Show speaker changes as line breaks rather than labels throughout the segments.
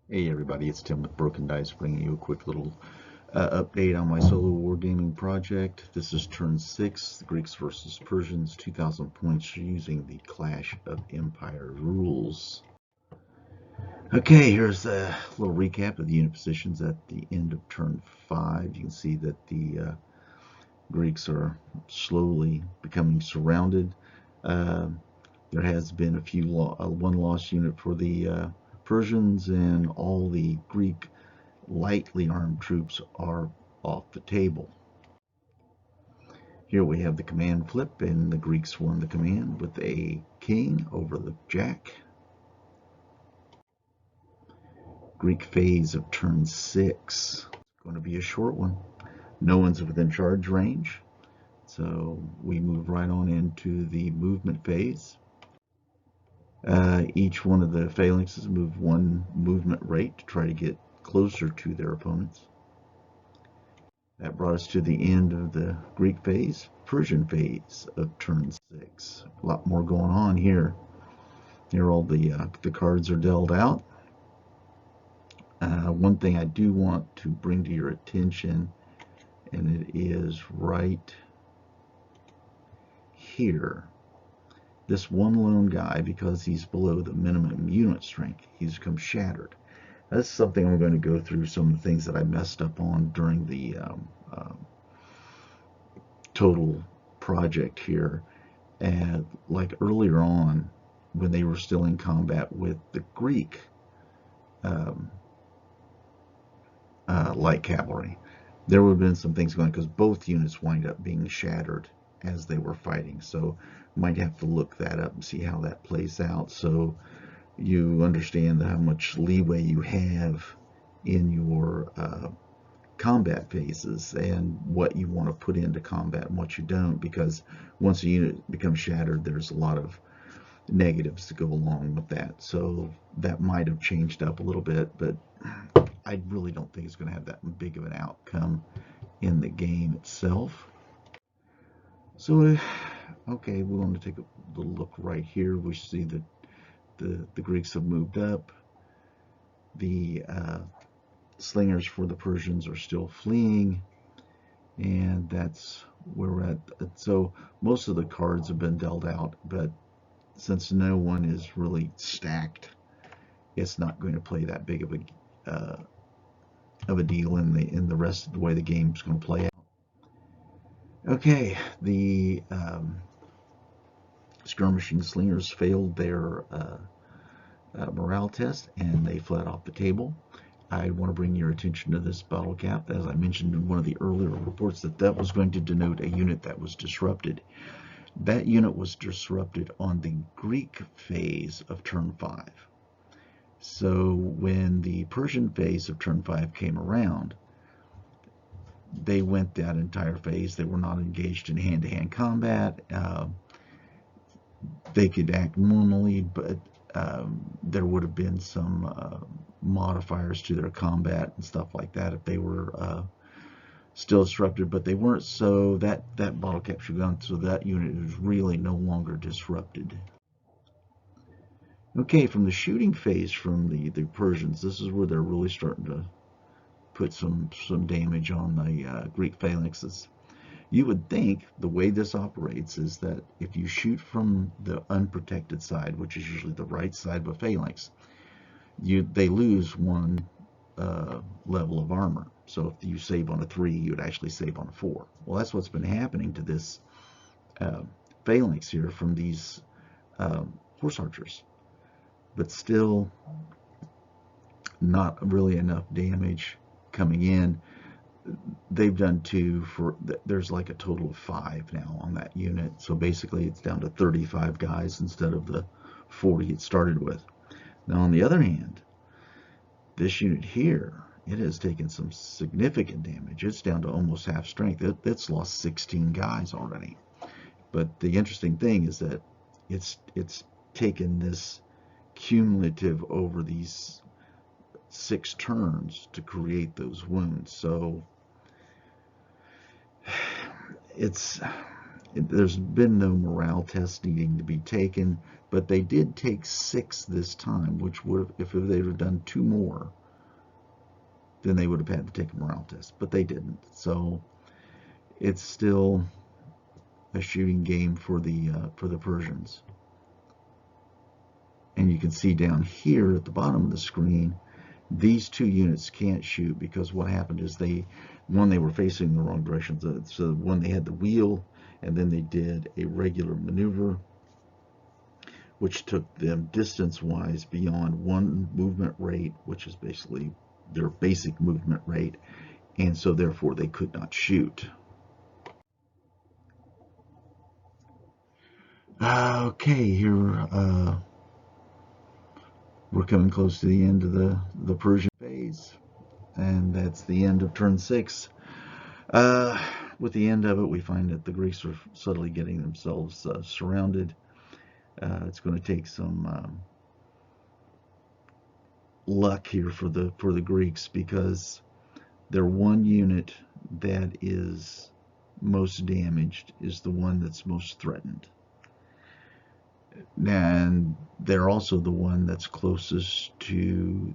Hey everybody, it's Tim with Broken Dice, bringing you a quick little update on my solo wargaming project. This is turn 6, the Greeks versus Persians, 2,000 points using the Clash of Empires rules. Okay, here's a little recap of the unit positions at the end of turn 5. You can see that the Greeks are slowly becoming surrounded. Uh, there has been one lost unit for the Persians, and all the Greek lightly armed troops are off the table. Here we have the command flip, and the Greeks won the command with a king over the jack. Greek phase of turn 6. Going to be a short one. No one's within charge range, so we move right on into the movement phase. Each one of the phalanxes move one movement rate to try to get closer to their opponents. That brought us to the end of the Greek phase. Persian phase of turn 6. A lot more going on here. Here all the cards are dealt out. One thing I do want to bring to your attention, and it is right here. This one lone guy, because he's below the minimum unit strength, he's become shattered. That's something I'm going to go through, some of the things that I messed up on during the total project here. And like earlier on, when they were still in combat with the Greek light cavalry, there would have been some things going, because both units wind up being shattered as they were fighting. So might have to look that up and see how that plays out, so you understand how much leeway you have in your combat phases and what you want to put into combat and what you don't, because once a unit becomes shattered, there's a lot of negatives to go along with that. So that might have changed up a little bit, but I really don't think it's going to have that big of an outcome in the game itself. So okay, we're going to take a little look right here. We see that the Greeks have moved up. The slingers for the Persians are still fleeing, and that's where we're at. So most of the cards have been dealt out, but since no one is really stacked, it's not going to play that big of a deal in the rest of the way the game's going to play out. Okay, the skirmishing slingers failed their morale test, and they fled off the table. I want to bring your attention to this bottle cap. As I mentioned in one of the earlier reports, that was going to denote a unit that was disrupted. That unit was disrupted on the Greek phase of turn 5. So when the Persian phase of turn 5 came around, they went that entire phase. They were not engaged in hand-to-hand combat. They could act normally, but there would have been some modifiers to their combat and stuff like that if they were still disrupted, but they weren't. So that bottle cap should gone, so that unit is really no longer disrupted. Okay, from the shooting phase from the Persians, this is where they're really starting to put some damage on the Greek phalanxes. You would think the way this operates is that if you shoot from the unprotected side, which is usually the right side of a phalanx, they lose one level of armor. So if you save on a 3, you would actually save on a 4. Well, that's what's been happening to this phalanx here from these horse archers. But still not really enough damage coming in. They've done 2 for, there's like a total of 5 now on that unit. So basically it's down to 35 guys instead of the 40 it started with. Now on the other hand, this unit here, it has taken some significant damage. It's down to almost half strength. It's lost 16 guys already. But the interesting thing is that it's taken this cumulative over these 6 turns to create those wounds. So it's There's been no morale test needing to be taken, but they did take 6 this time, which would have, if they would have done 2 more, then they would have had to take a morale test, but they didn't. So it's still a shooting game for the Persians. And you can see down here at the bottom of the screen, these 2 units can't shoot because what happened is they were facing the wrong direction. So one, they had the wheel, and then they did a regular maneuver, which took them distance-wise beyond 1 movement rate, which is basically their basic movement rate, and so therefore they could not shoot. Okay, here we're coming close to the end of the Persian phase, and that's the end of turn 6. With the end of it, we find that the Greeks are subtly getting themselves surrounded. It's going to take some luck here for the Greeks, because their one unit that is most damaged is the one that's most threatened. And they're also the one that's closest to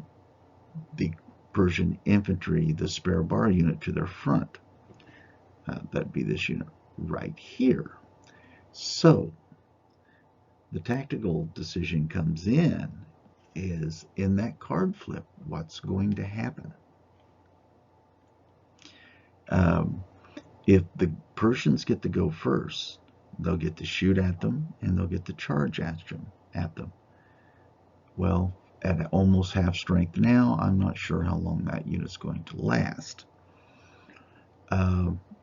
the Persian infantry, the spare bar unit to their front. That'd be this unit right here. So the tactical decision comes in is, in that card flip, what's going to happen? If the Persians get to go first, they'll get to shoot at them and they'll get to charge at them. Well, at almost half strength now, I'm not sure how long that unit's going to last.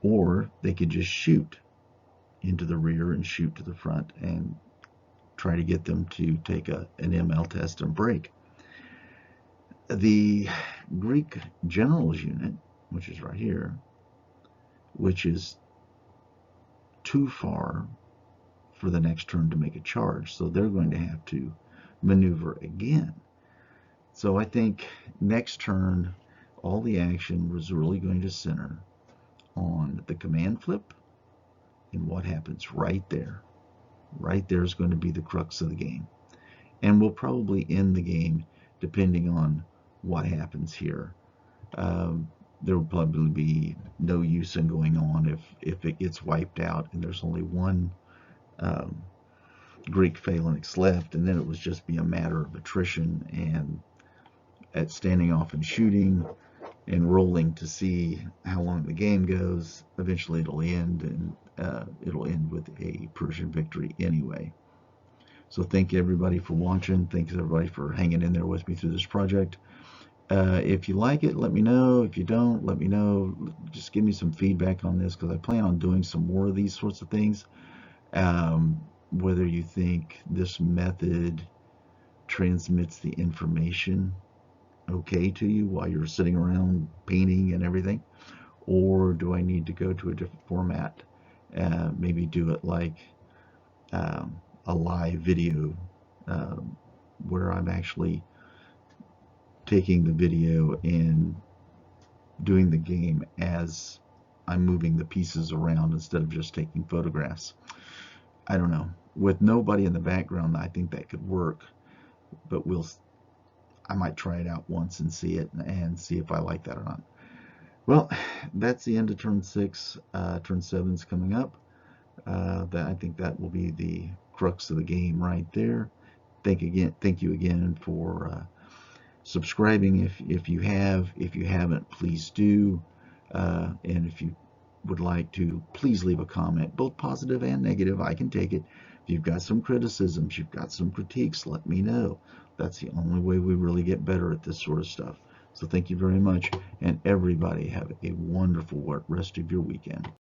Or they could just shoot into the rear and shoot to the front and try to get them to take an ML test and break. The Greek generals unit, which is right here, which is too far for the next turn to make a charge, so they're going to have to maneuver again. So I think next turn all the action was really going to center on the command flip and what happens right there. Right there is going to be the crux of the game, and we'll probably end the game depending on what happens here. There will probably be no use in going on if it gets wiped out and there's only one Greek Phalanx left, and then it would just be a matter of attrition and at standing off and shooting and rolling to see how long the game goes. Eventually it'll end, and it'll end with a Persian victory anyway. So thank you everybody for watching. Thanks everybody for hanging in there with me through this project. If you like it, let me know. If you don't, let me know. Just give me some feedback on this, because I plan on doing some more of these sorts of things. Whether you think this method transmits the information okay to you while you're sitting around painting and everything, or do I need to go to a different format? Maybe do it like a live video where I'm actually taking the video and doing the game as I'm moving the pieces around instead of just taking photographs. I don't know. With nobody in the background, I think that could work, but I might try it out once and see it and see if I like that or not. Well, that's the end of turn 6. Turn 7's coming up. I think that will be the crux of the game right there. Thank you again for subscribing if you have. If you haven't, please do. And if you would like to, please leave a comment, both positive and negative. I can take it. If you've got some criticisms, you've got some critiques, let me know. That's the only way we really get better at this sort of stuff. So thank you very much, and everybody have a wonderful rest of your weekend.